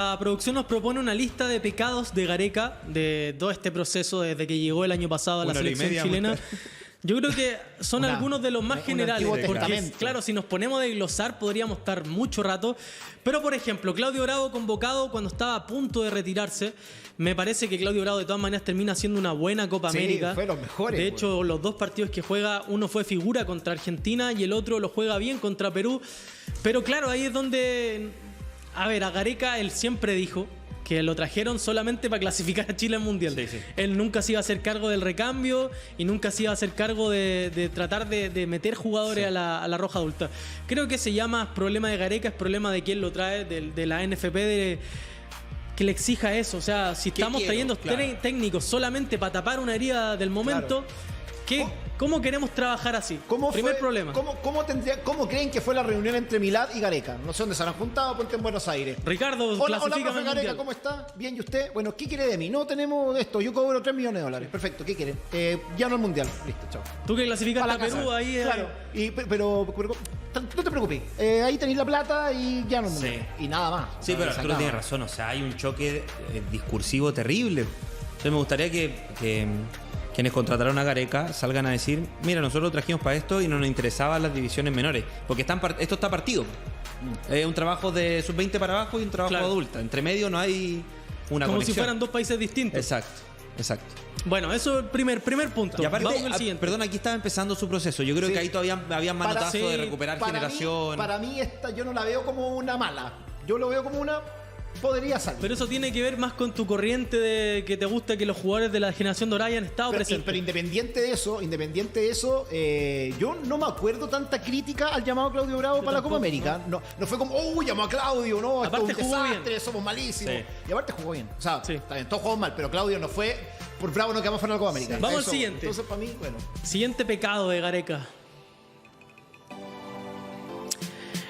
La producción nos propone una lista de pecados de Gareca, de todo este proceso desde que llegó el año pasado a la selección chilena. Yo creo que son algunos de los más generales, porque claro, si nos ponemos a desglosar podríamos estar mucho rato. Pero por ejemplo, Claudio Bravo convocado cuando estaba a punto de retirarse. Me parece que Claudio Bravo de todas maneras termina haciendo una buena Copa América. Fue los mejores. De hecho, los dos partidos que juega, uno fue figura contra Argentina y el otro lo juega bien contra Perú. Pero claro, ahí es donde... A ver, a Gareca él siempre dijo que lo trajeron solamente para clasificar a Chile al Mundial. Sí. Él nunca se iba a hacer cargo del recambio y nunca se iba a hacer cargo de tratar de meter jugadores a la roja adulta. Creo que se llama problema de Gareca, es problema de quien lo trae, de la NFP, que le exija eso. O sea, si estamos trayendo técnicos solamente para tapar una herida del momento... ¿Cómo queremos trabajar así? Primer problema. ¿Cómo creen que fue la reunión entre Milad y Gareca? No sé dónde se han juntado, ponte en Buenos Aires. Ricardo, hola profe Gareca, ¿cómo está? Bien, ¿y usted? Bueno, ¿qué quiere de mí? No tenemos esto, yo cobro 3 millones de dólares. Perfecto, ¿qué quieren? Ya no al Mundial. Listo, chao. Tú que clasificaste a Perú ahí... Claro, pero no te preocupes, ahí tenéis la plata y ya no al Mundial. Sí. Y nada más. Sí, pero Arturo tiene razón, o sea, hay un choque discursivo terrible. Entonces me gustaría que quienes contrataron a Gareca salgan a decir, mira, nosotros lo trajimos para esto y no nos interesaban las divisiones menores, porque esto está partido. Es un trabajo de sub-20 para abajo y un trabajo adulta. Entre medio no hay una como conexión. Si fueran dos países distintos. Exacto. Bueno, eso es el primer punto. Y aparte, vamos al siguiente. Perdón, aquí estaba empezando su proceso. Yo creo que ahí todavía había manotazo de recuperar generación. Para mí esta yo no la veo como una mala. Yo lo veo como una... Podría salir. Pero eso tiene que ver más con tu corriente de que te gusta que los jugadores de la generación dorada hayan estado presentes. Pero independiente de eso, yo no me acuerdo tanta crítica al llamado Claudio Bravo para la Copa América. No fue como, llamó a Claudio, no, aparte esto es un desastre, somos malísimos. Sí. Y aparte jugó bien. O sea, está bien, todos jugamos mal, pero Claudio no fue, por Bravo no quedamos fuera de la Copa América. Sí. Vamos al siguiente. Entonces, para mí, bueno. Siguiente pecado de Gareca.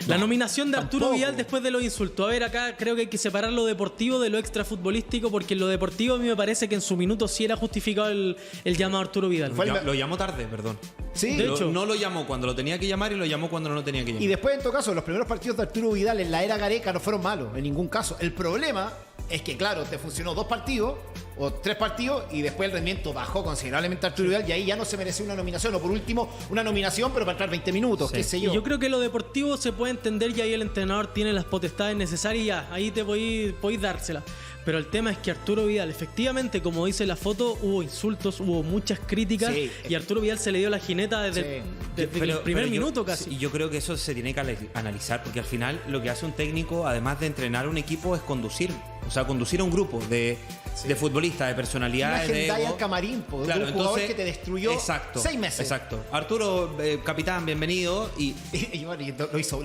La nominación de Arturo Vidal después de los insultos. A ver, acá creo que hay que separar lo deportivo de lo extrafutbolístico, porque en lo deportivo a mí me parece que en su minuto sí era justificado el llamado a Arturo Vidal. Lo llamó tarde, perdón. Sí, de hecho. No lo llamó cuando lo tenía que llamar y lo llamó cuando no lo tenía que llamar. Y después, en todo caso, los primeros partidos de Arturo Vidal en la era Gareca no fueron malos, en ningún caso. El problema es que, claro, te funcionó 2 partidos o 3 partidos y después el rendimiento bajó considerablemente a Arturo Vidal y ahí ya no se mereció una nominación, o por último una nominación pero para entrar 20 minutos, qué sé yo. Y yo creo que lo deportivo se puede entender y ahí el entrenador tiene las potestades necesarias y ya, ahí te podéis dársela. Pero el tema es que Arturo Vidal, efectivamente, como dice la foto, hubo insultos, hubo muchas críticas y Arturo Vidal se le dio la jineta desde el primer minuto casi. Y yo creo que eso se tiene que analizar, porque al final lo que hace un técnico, además de entrenar un equipo, es conducir. O sea, conducir a un grupo de futbolistas, de personalidades. Una agenda al camarín, un jugador que te destruyó 6 meses. Exacto. Arturo, capitán, bienvenido. Y lo hizo.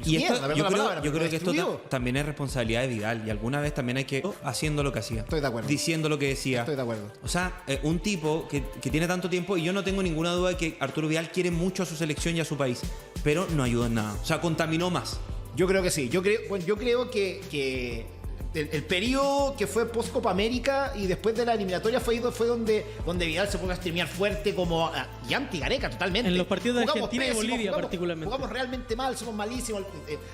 Y yo creo que esto también es responsabilidad de Vidal. Y alguna vez también hay que haciendo lo que hacía. Estoy de acuerdo. Diciendo lo que decía. Estoy de acuerdo. O sea, un tipo que tiene tanto tiempo, y yo no tengo ninguna duda de que Arturo Vidal quiere mucho a su selección y a su país, pero no ayuda en nada. O sea, contaminó más. Yo creo que sí. Yo creo que el periodo que fue post Copa América y después de la eliminatoria fue donde Vidal se puso a streamear fuerte como y anti-Gareca totalmente. En los partidos de Argentina y Bolivia jugamos, particularmente. Jugamos realmente mal, somos malísimos.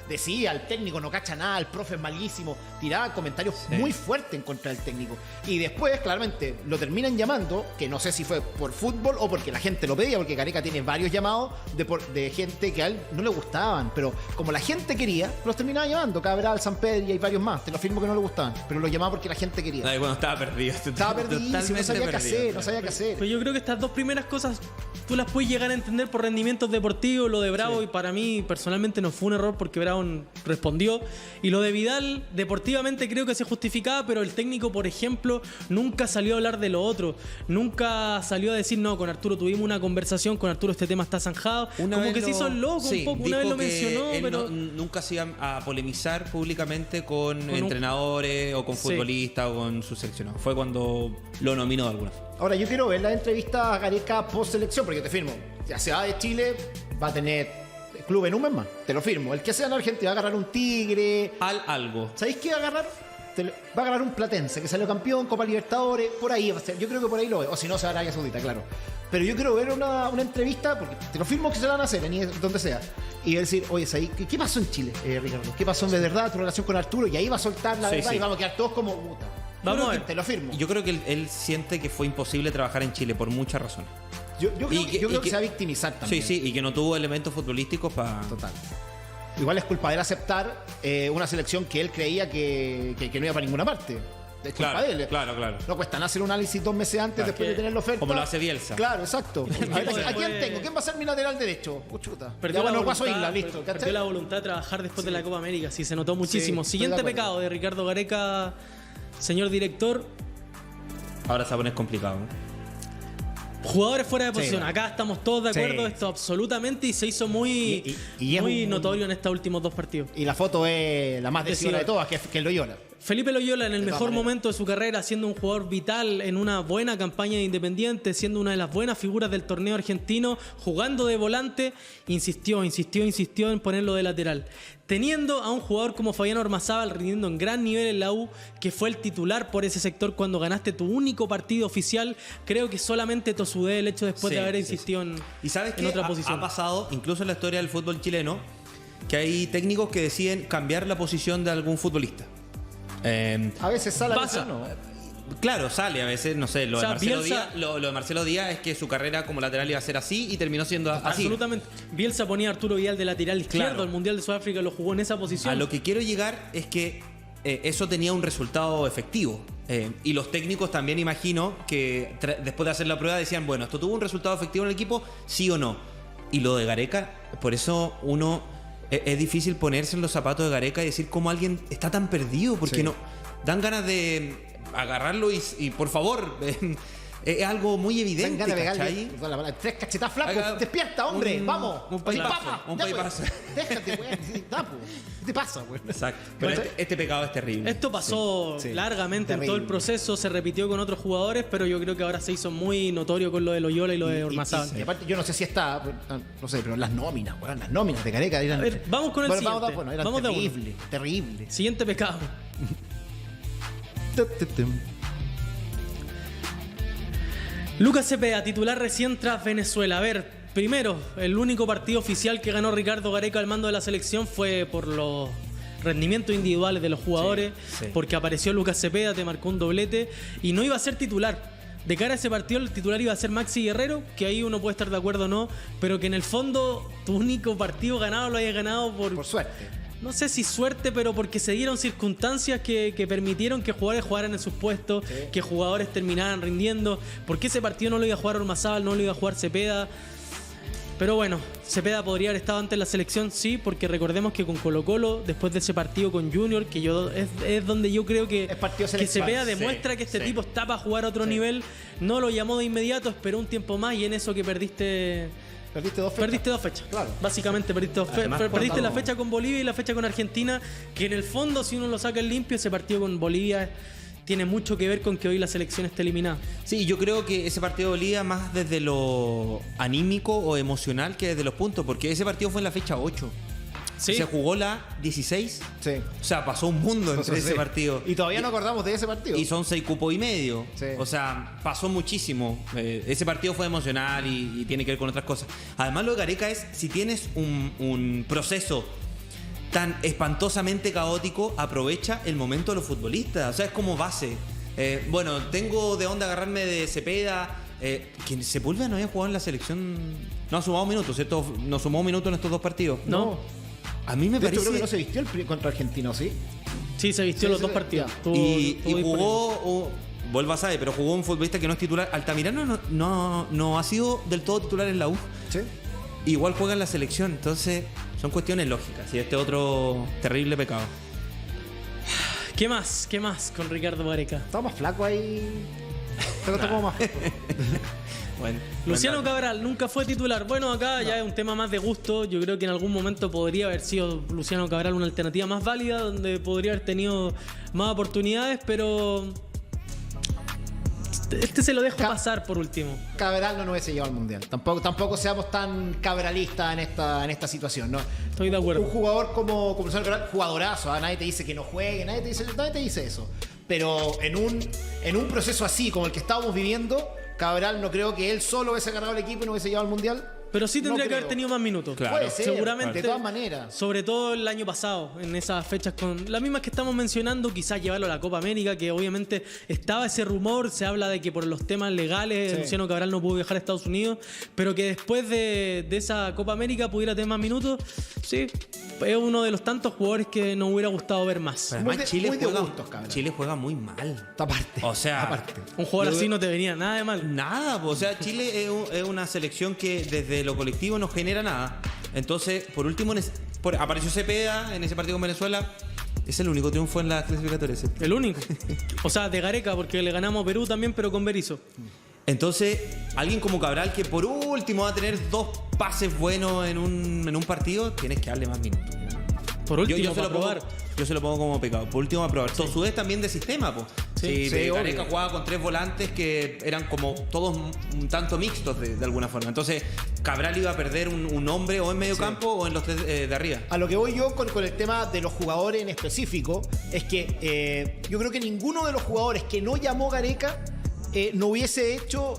Decía, el técnico no cacha nada, el profe es malísimo. Tiraba comentarios muy fuertes en contra del técnico. Y después, claramente, lo terminan llamando, que no sé si fue por fútbol o porque la gente lo pedía, porque Gareca tiene varios llamados de gente que a él no le gustaban. Pero como la gente quería, los terminaba llamando. Cabral, San Pedro y hay varios más. Te lo afirmo que no le gustaban, pero lo llamaba porque la gente quería. Bueno, estaba perdido. Estaba perdidísimo, no sabía qué hacer. Pero yo creo que estas dos primeras cosas tú las puedes llegar a entender por rendimientos deportivos. Lo de Bravo, y para mí personalmente no fue un error porque Bravo respondió. Y lo de Vidal, deportivamente creo que se justificaba, pero el técnico, por ejemplo, nunca salió a hablar de lo otro. Nunca salió a decir, no, con Arturo tuvimos una conversación, con Arturo este tema está zanjado. Como que se hizo el loco un poco, una vez lo mencionó, pero nunca se iba a polemizar públicamente con entrenadores o con futbolistas o con su seleccionado. Fue cuando lo nominó de alguna forma. Ahora, yo quiero ver la entrevista a Gareca post selección, porque te firmo, ya se va de Chile, va a tener club en un mes más, te lo firmo. El que sea en Argentina va a agarrar un Tigre. Algo. ¿Sabéis qué va a agarrar? va a ganar un Platense que salió campeón, Copa Libertadores, por ahí va a ser. Yo creo que por ahí lo ve. O si no, se va a Arabia Saudita, claro. Pero yo quiero ver una entrevista, porque te lo firmo que se la van a hacer, donde sea. Y decir, oye, ¿qué pasó en Chile, Ricardo? ¿Qué pasó de verdad tu relación con Arturo? Y ahí va a soltar la verdad y vamos a quedar todos como puta. Vamos a ver. Te lo firmo. Yo creo que él siente que fue imposible trabajar en Chile por muchas razones. Yo creo que se va a victimizar también. Sí, y que no tuvo elementos futbolísticos para... Total. Igual es culpa de él aceptar una selección que él creía que no iba para ninguna parte. Es culpa de él. Claro. No cuesta nada hacer un análisis 2 meses antes después de tener la oferta. Como lo hace Bielsa. Claro, exacto. ¿A quién tengo? ¿Quién va a ser mi lateral derecho? Chuta. Perdió la voluntad, listo. perdió la voluntad de trabajar después de la Copa América. Sí, se notó muchísimo. Sí, Siguiente pecado de Ricardo Gareca, señor director. Ahora se va a poner complicado. Jugadores fuera de posición. bueno. Acá estamos todos de acuerdo, Sí. esto absolutamente, y se hizo muy, Y es muy un- notorio en estos últimos 2 partidos. Y la foto es la más decidora de todas, que es Loyola. Felipe Loyola en el De todas mejor maneras. momento de su carrera, siendo un jugador vital en una buena campaña de Independiente, siendo una de las buenas figuras del torneo argentino, jugando de volante, insistió en ponerlo de lateral. Teniendo a un jugador como Fabián Ormazábal rindiendo en gran nivel en la U, que fue el titular por ese sector cuando ganaste tu único partido oficial, creo que solamente Tosudé el hecho después de haber insistido en, ¿Y sabes en qué? otra posición. Ha pasado, incluso en la historia del fútbol chileno, que hay técnicos que deciden cambiar la posición de algún futbolista. A veces sale, a Pasa. veces no. Claro, sale a veces, no sé, lo O sea, de Marcelo Bielsa- Díaz, lo de Marcelo Díaz es que su carrera como lateral iba a ser así y terminó siendo así. Absolutamente. Bielsa ponía a Arturo Vidal de lateral izquierdo, Claro. el Mundial de Sudáfrica lo jugó en esa posición. A lo que quiero llegar es que eso tenía un resultado efectivo. Y los técnicos también, imagino, que después de hacer la prueba decían, bueno, ¿esto tuvo un resultado efectivo en el equipo? ¿Sí o no? Y lo de Gareca, por eso es difícil ponerse en los zapatos de Gareca y decir cómo alguien está tan perdido, porque Sí. no dan ganas de agarrarlo y por favor, es algo muy Dan evidente, ganas de ¿cachai? pegarle 3 cachetadas flacos. Haga Despierta, hombre, un- vamos. un paipazo, Papa, un ya, paipazo. pues. Déjate, güey. Sí, da, pues. ¿Qué te pasa, güey? Exacto. Pero este pecado es terrible. Esto pasó Sí, sí. largamente en Terrible. todo el proceso, se repitió con otros jugadores, pero yo creo que ahora se hizo muy notorio con lo de Loyola y lo de Ormazábal. Y aparte, yo no sé si está, no sé, pero las nóminas, weón, las nóminas de Gareca eran. A ver, vamos con el siguiente. Eran Vamos de a uno. terribles. Siguiente pecado. Lucas Cepeda, titular recién tras Venezuela. A ver, primero, el único partido oficial que ganó Ricardo Gareca al mando de la selección fue por los rendimientos individuales de los jugadores, Sí, sí. porque apareció Lucas Cepeda, te marcó un doblete y no iba a ser titular. De cara a ese partido, el titular iba a ser Maxi Guerrero, que ahí uno puede estar de acuerdo o no, pero que en el fondo tu único partido ganado lo hayas ganado Por suerte. no sé si suerte, pero porque se dieron circunstancias que permitieron que jugadores jugaran en sus puestos, Sí. que jugadores terminaran rindiendo. Porque ese partido no lo iba a jugar Ormazábal, no lo iba a jugar Cepeda. Pero bueno, Cepeda podría haber estado antes en la selección, sí, porque recordemos que con Colo-Colo, después de ese partido con Junior, que es donde yo creo que, Es partido que selección. Cepeda Sí, demuestra que este sí. tipo está para jugar a otro Sí. nivel, no lo llamó de inmediato, esperó un tiempo más y en eso que perdiste... Perdiste 2 fechas. Perdiste 2 fechas. Claro. Básicamente perdiste 2 fechas. Además, Perdiste cuando- la fecha con Bolivia y la fecha con Argentina, que en el fondo, si uno lo saca en limpio, ese partido con Bolivia tiene mucho que ver con que hoy la selección esté eliminada. Sí, yo creo que ese partido dolía más desde lo anímico o emocional que desde los puntos, porque ese partido fue en la fecha 8. Sí. Se jugó la 16. Sí. O sea, pasó un mundo entre Sí. ese partido. Y todavía no acordamos de ese partido. Y son 6 cupos y medio. Sí. O sea, pasó muchísimo. Ese partido fue emocional y tiene que ver con otras cosas. Además, lo de Gareca es, si tienes un proceso tan espantosamente caótico, aprovecha el momento de los futbolistas. O sea, es como base. Bueno, tengo de dónde agarrarme de Cepeda. Que Sepúlveda no había jugado en la selección. No ha sumado minutos, ¿cierto? No sumó minutos en estos 2 partidos. No. A mí me De hecho, parece. creo que no se vistió contra Argentina, ¿o sí? Sí, se vistió Sí, los sí, dos sí, partidos. ya. Estuvo- Y estuvo disponible. jugó, vuelvo a saber, pero jugó un futbolista que no es titular. Altamirano no ha sido del todo titular en la U. Sí. Igual juega en la selección, entonces son cuestiones lógicas. Y este otro terrible pecado. ¿Qué más? ¿Qué más con Ricardo Gareca? Estaba más flaco ahí. Pero está como más flaco. Bueno, Luciano Cabral nunca fue titular. Bueno, acá ya es un tema más de gusto. Yo creo que en algún momento podría haber sido Luciano Cabral una alternativa más válida, donde podría haber tenido más oportunidades, pero Este se lo dejo pasar por último. Cabral no nos hubiese llevado al Mundial. Tampoco seamos tan cabralistas en esta situación, ¿no? Estoy de acuerdo. Un jugador como Cabral, jugadorazo, nadie te dice que no juegue, nadie te dice eso. Pero en un proceso así como el que estábamos viviendo, Cabral no creo que él solo hubiese ganado el equipo y no hubiese llevado al Mundial. Pero sí tendría No que haber creo. tenido más minutos. Claro. Puede ser, seguramente. de todas maneras. Sobre todo el año pasado, en esas fechas con las mismas que estamos mencionando, quizás llevarlo a la Copa América, que obviamente estaba ese rumor, se habla de que por los temas legales Sí. Luciano Cabral no pudo viajar a Estados Unidos, pero que después de esa Copa América pudiera tener más minutos. Sí, es uno de los tantos jugadores que nos hubiera gustado ver más. Pero Muy además de gustos, cabrón. Chile juega muy mal. Aparte. O sea, aparte. Un jugador Yo- así no te venía nada de mal. Nada, o sea, Chile es una selección que desde lo colectivo no genera nada. Entonces, por último, apareció Cepeda en ese partido con Venezuela. Es el único triunfo en las clasificatorias. El único. O sea, de Gareca, porque le ganamos a Perú también, pero con Berizzo. Entonces, alguien como Cabral, que por último va a tener 2 pases buenos en un partido, tienes que darle más minutos. Por último, Yo se para lo pongo, probar. yo se lo pongo como pecado. Por último, a probar. Su vez también de sistema, pues. Sí, sí, Gareca obvio. jugaba con 3 volantes que eran como todos un tanto mixtos de alguna forma. Entonces, Cabral iba a perder un hombre o en medio campo o en los 3 de arriba. A lo que voy yo con el tema de los jugadores en específico es que yo creo que ninguno de los jugadores que no llamó Gareca no hubiese hecho,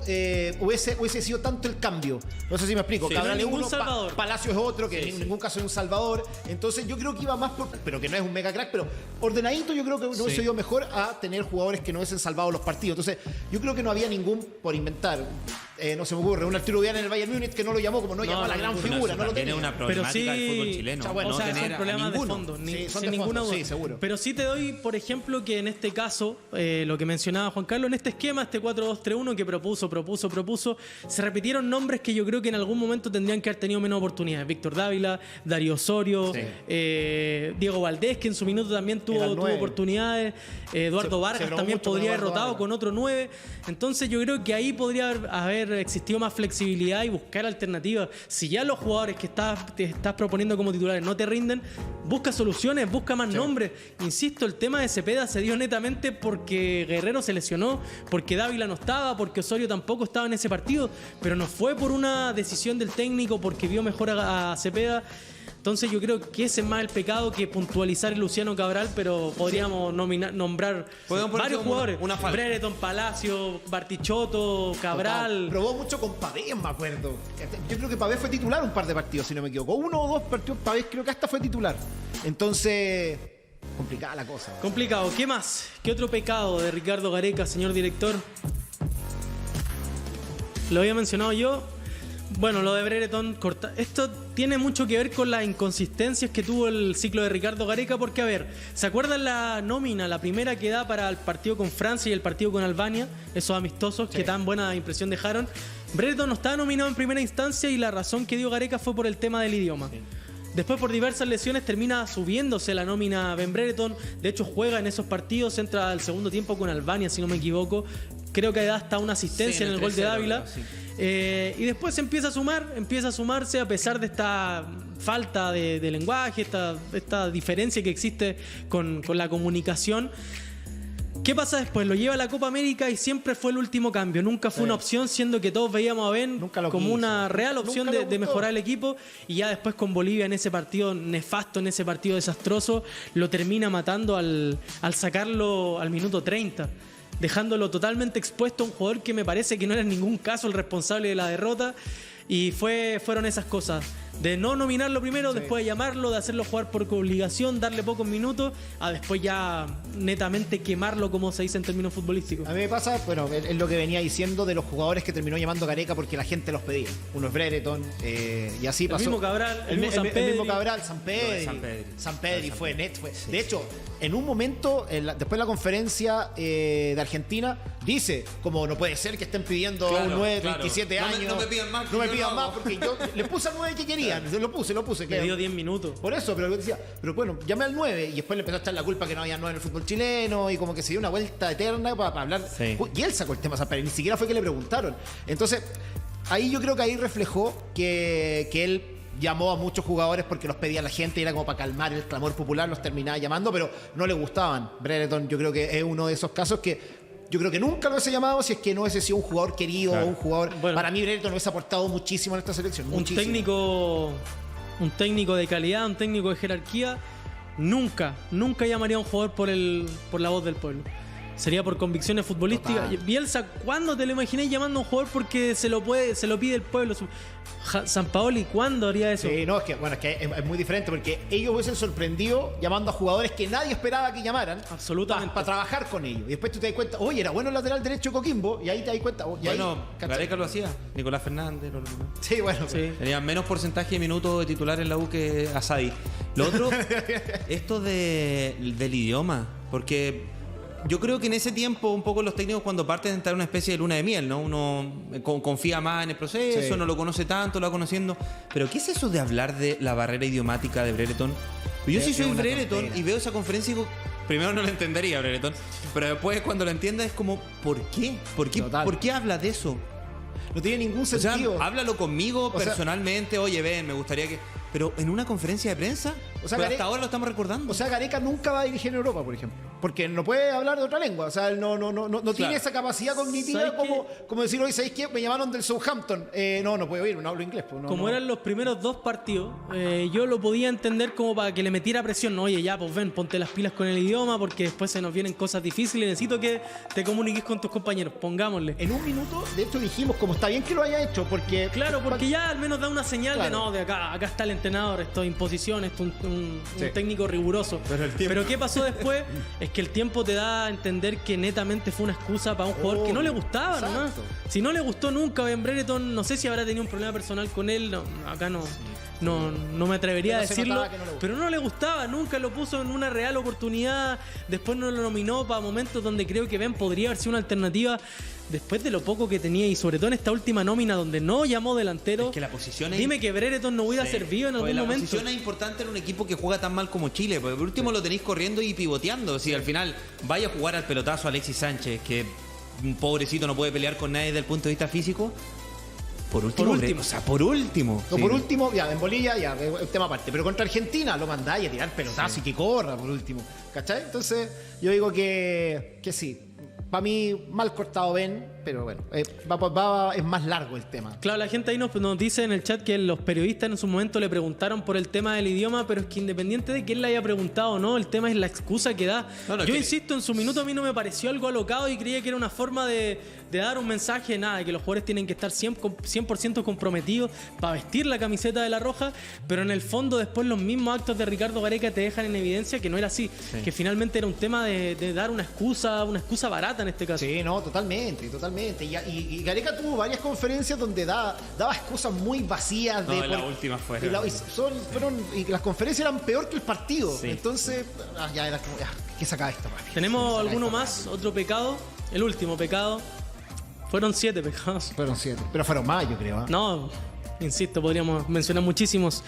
hubiese sido tanto el cambio. No sé si me explico. Sí, Cabral no hay es ningún uno, salvador. Palacio es otro, que en ningún caso es un salvador. Entonces yo creo que iba más por, pero que no es un mega crack, pero ordenadito yo creo que no hubiese ido mejor a tener jugadores que no hubiesen salvado los partidos. Entonces yo creo que no había ningún, por inventar, no se me ocurre, un Arturo Vidal en el Bayern Múnich que no lo llamó, como no llamó a la gran ninguno. figura, no lo También tenía. es una Pero problemática sí, del fútbol chileno. o sea, bueno, no o sea, tener son a problemas de ninguno. fondo, Sí, son sin de ninguna fondo, duda. sí, seguro. Pero sí te doy, por ejemplo, que en este caso, lo que mencionaba Juan Carlos, en este esquema, este 4-2-3-1 que propuso, se repitieron nombres que yo creo que en algún momento tendrían que haber tenido menos oportunidades. Víctor Dávila, Darío Osorio, Diego Valdés, que en su minuto también Era tuvo el 9. oportunidades, Eduardo Se Vargas bromó también mucho con podría haber Eduardo rotado Vargas. con otro 9. Entonces yo creo que ahí podría haber existido más flexibilidad y buscar alternativas. Si ya los jugadores que te estás proponiendo como titulares no te rinden, busca soluciones, busca más nombres. Insisto, el tema de Cepeda se dio netamente porque Guerrero se lesionó, porque Dávila no estaba, porque Osorio tampoco estaba en ese partido, pero no fue por una decisión del técnico, porque vio mejor a Cepeda. Entonces yo creo que ese es más el pecado que puntualizar el Luciano Cabral, pero podríamos nombrar Podemos poner varios como jugadores. una falta. Brereton, Palacio, Bartichotto, Cabral. Probó mucho con Pavés, me acuerdo. Yo creo que Pavés fue titular un par de partidos, si no me equivoco. 1 o 2 partidos, Pavés creo que hasta fue titular. Entonces, complicada la cosa. Complicado. ¿Qué más? ¿Qué otro pecado de Ricardo Gareca, señor director? Lo había mencionado yo. Bueno, lo de Brereton, esto tiene mucho que ver con las inconsistencias que tuvo el ciclo de Ricardo Gareca, porque, a ver, ¿se acuerdan la nómina, la primera que da para el partido con Francia y el partido con Albania? Esos amistosos que tan buena impresión dejaron. Brereton no estaba nominado en primera instancia y la razón que dio Gareca fue por el tema del idioma. Después, por diversas lesiones, termina subiéndose la nómina Ben Brereton. De hecho, juega en esos partidos, entra al segundo tiempo con Albania, si no me equivoco. Creo que da hasta una asistencia Sí, en el gol de 3-0, Dávila. sí. Y después se empieza a sumarse a pesar de esta falta de lenguaje, esta diferencia que existe con la comunicación. ¿Qué pasa después? Lo lleva a la Copa América y siempre fue el último cambio. Nunca fue una opción, siendo que todos veíamos a Ben Nunca lo como quiso. una real opción Nunca le de gustó. mejorar el equipo. Y ya después con Bolivia en ese partido nefasto, en ese partido desastroso, lo termina matando al sacarlo al minuto 30. Dejándolo totalmente expuesto a un jugador que me parece que no era en ningún caso el responsable de la derrota. Y fueron esas cosas. De no nominarlo primero, después de llamarlo, de hacerlo jugar por obligación, darle pocos minutos, a después ya netamente quemarlo, como se dice en términos futbolísticos. A mí me pasa, bueno, es lo que venía diciendo de los jugadores que terminó llamando Gareca porque la gente los pedía. Uno es Brereton, y así pasó. mismo Cabral, el mismo el Sampedri. mismo Cabral, Sampedri. Sampedri. Sampedri fue net. De hecho, en un momento, después de la conferencia de Argentina, dice, como no puede ser que estén pidiendo Claro, un 9 de claro. 37 No me- años. no me pidan más, No me yo pidan lo más, hago. porque yo les puse al 9 que querían. Lo puse. Le Que, dio 10 minutos. por eso, pero yo decía, pero bueno, llamé al 9 y después le empezó a echar la culpa que no había 9 en el fútbol chileno y como que se dio una vuelta eterna para hablar. Sí. Y él sacó el tema a Sampedri, ni siquiera fue que le preguntaron. Entonces, ahí yo creo que ahí reflejó que él llamó a muchos jugadores porque los pedía la gente y era como para calmar el clamor popular, los terminaba llamando, pero no le gustaban. Brereton yo creo que es uno de esos casos que Yo creo que nunca lo hubiese llamado si es que no hubiese sido un jugador querido o un jugador... Bueno. Para mí Brereton hubiese aportado muchísimo en esta selección. Un Muchísimo. técnico de calidad, un técnico de jerarquía, nunca llamaría a un jugador por la voz del pueblo. Sería por convicciones futbolísticas. Total. Bielsa, ¿cuándo te lo imaginé llamando a un jugador porque se lo pide el pueblo? Sampaoli, ¿cuándo haría eso? Sí, no, es que es muy diferente porque ellos hubiesen sorprendido llamando a jugadores que nadie esperaba que llamaran. Absolutamente. Para trabajar con ellos. Y después tú te das cuenta, oye, era bueno el lateral derecho Coquimbo, y ahí te das cuenta. Y Bueno, ahí, ¿cachai? Gareca lo hacía, Nicolás Fernández. Sí, bueno. Sí. Tenía menos porcentaje de minutos de titular en la U que Asadi. Lo otro, esto del idioma, porque yo creo que en ese tiempo un poco los técnicos cuando parten entrar una especie de luna de miel, ¿no? Uno confía más en el proceso, Sí. no lo conoce tanto, lo va conociendo. Pero ¿qué es eso de hablar de la barrera idiomática de Brereton? Yo Es sí soy una Brereton tontera. y veo esa conferencia y digo, primero no lo entendería Brereton, pero después cuando lo entienda es como, ¿por qué? Total. ¿Por qué habla de eso? No tiene ningún O sea, sentido. háblalo conmigo O sea- personalmente, oye, ven, me gustaría que... Pero en una conferencia de prensa, O sea, pues Gare- hasta ahora lo estamos recordando. O sea, Gareca nunca va a dirigir en Europa, por ejemplo. Porque no puede hablar de otra lengua. O sea, él no tiene esa capacidad cognitiva ¿Sabes como decir, oye, ¿sabéis qué? Me llamaron del Southampton. No puedo ir, no hablo inglés. Pues, Como eran los primeros 2 partidos, yo lo podía entender como para que le metiera presión. No, oye, ya, pues ven, ponte las pilas con el idioma porque después se nos vienen cosas difíciles. Necesito que te comuniques con tus compañeros. Pongámosle. En un minuto, de hecho, dijimos, como está bien que lo haya hecho, porque... Claro, porque ya al menos da una señal de Claro. no, de acá está el entrenador, esto es imposición, esto es un Sí. técnico riguroso. Pero ¿qué pasó después? Es que el tiempo te da a entender que netamente fue una excusa para un jugador que no le gustaba nomás. Exacto. Si no le gustó nunca Ben Brereton, no sé si habrá tenido un problema personal con él, acá no me atrevería Pero a se decirlo, notaba que no le gustaba. pero no le gustaba, nunca lo puso en una real oportunidad, después no lo nominó para momentos donde creo que Ben podría haber sido una alternativa. Después de lo poco que tenía y sobre todo en esta última nómina donde no llamó delantero, Es que la posición es- dime que Brereton no hubiera Sí. servido en Porque algún la momento. posición es importante en un equipo que juega tan mal como Chile, porque por último lo tenéis corriendo y pivoteando. Si al final vaya a jugar al pelotazo Alexis Sánchez, que un pobrecito no puede pelear con nadie desde el punto de vista físico. Por último. último. O sea, por último. No, Sí. por último, ya, en Bolivia, ya, es tema aparte. Pero contra Argentina lo mandáis a tirar pelotazo y que corra, por último. ¿Cachai? Entonces, yo digo que sí. Para mí, mal cortado Ben, pero bueno, es más largo el tema. Claro, la gente ahí nos dice en el chat que los periodistas en su momento le preguntaron por el tema del idioma, pero es que independiente de que él le haya preguntado o no, el tema es la excusa que da. No, Yo que- insisto, en su minuto a mí no me pareció algo alocado y creía que era una forma de dar un mensaje, nada, de que los jugadores tienen que estar 100% comprometidos para vestir la camiseta de la Roja, pero en el fondo después los mismos actos de Ricardo Gareca te dejan en evidencia que no era así, que finalmente era un tema de dar una excusa barata en este caso. Sí, no, totalmente. Y Gareca tuvo varias conferencias donde daba excusas muy vacías. No, la última fue. Y las conferencias eran peor que el partido. Sí. Entonces, ya era como, ¿qué saca esto? Papi? ¿Tenemos Saca alguno esto, más? papi. ¿Otro pecado? El último pecado. Fueron 7 pecados. Fueron 7. Pero fueron más, yo creo. No, insisto, podríamos mencionar muchísimos.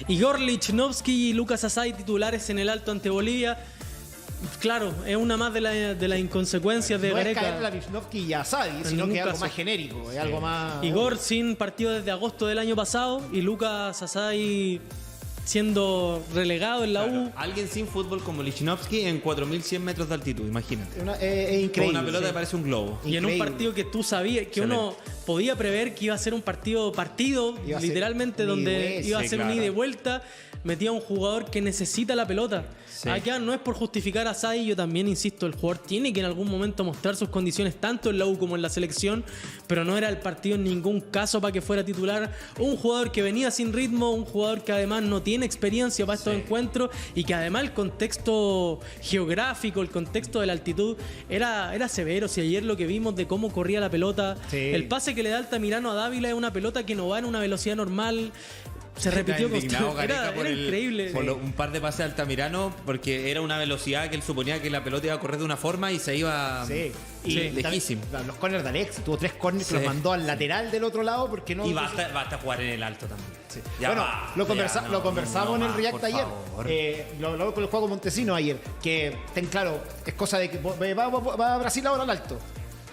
Igor Lichnowsky y Lucas Asai titulares en el Alto ante Bolivia. Claro, es una más de las inconsecuencias de No es caer Gareca. la Lichnowsky y Asadi, En sino ningún que es algo caso. más genérico, es algo más... Igor sin partido desde agosto del año pasado y Lucas Asai siendo relegado en la Claro, U. alguien sin fútbol como Lichnowsky en 4100 metros de altitud, imagínate. Es Con increíble. una pelota sí. que parece un globo. Y en un Increíble. partido que tú sabías, que uno podía prever que iba a ser un partido Iba a ser literalmente, un ida y donde vuelta, iba a sí, ser un claro. ida y vuelta, metía a un jugador que necesita la pelota. Sí. Acá no es por justificar a Sai, yo también insisto, el jugador tiene que en algún momento mostrar sus condiciones tanto en la U como en la selección, pero no era el partido en ningún caso para que fuera titular. Un jugador que venía sin ritmo, un jugador que además no tiene experiencia para estos encuentros y que además el contexto geográfico, el contexto de la altitud era severo. Si ayer lo que vimos de cómo corría la pelota, Sí. el pase que le da Altamirano a Dávila es una pelota que no va en una velocidad normal. Se repitió Está indignado constantemente. Gareca por Era el- increíble. por un par de pases de Altamirano, porque era una velocidad que él suponía que la pelota iba a correr de una forma y se iba Sí. Y Sí, lejísimo. también, los corners de Alex, tuvo 3 corners que Sí. los mandó al lateral del otro lado porque no... Y basta jugar en el alto también. Ya Bueno, va, lo ya, conversamos en el más, React por ayer. favor. Lo hablamos con el juego Montesino ayer. Que ten claro, es cosa de que va a Brasil ahora al alto.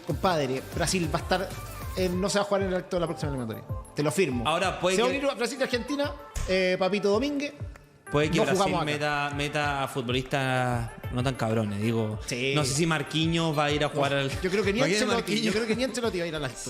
Compadre, Brasil va a estar. No se va a jugar en el alto la próxima eliminatoria. Te lo firmo. Ahora puede se va a que- unir a Brasil y Argentina, Papito Domínguez. Puede que no Brasil jugamos acá. meta a futbolistas no tan cabrones. Digo, Sí. no sé si Marquinhos va a ir a jugar al. Yo creo que ni Imagínate Ancelotti, Marquinhos. yo creo que ni Ancelotti va a ir al alto.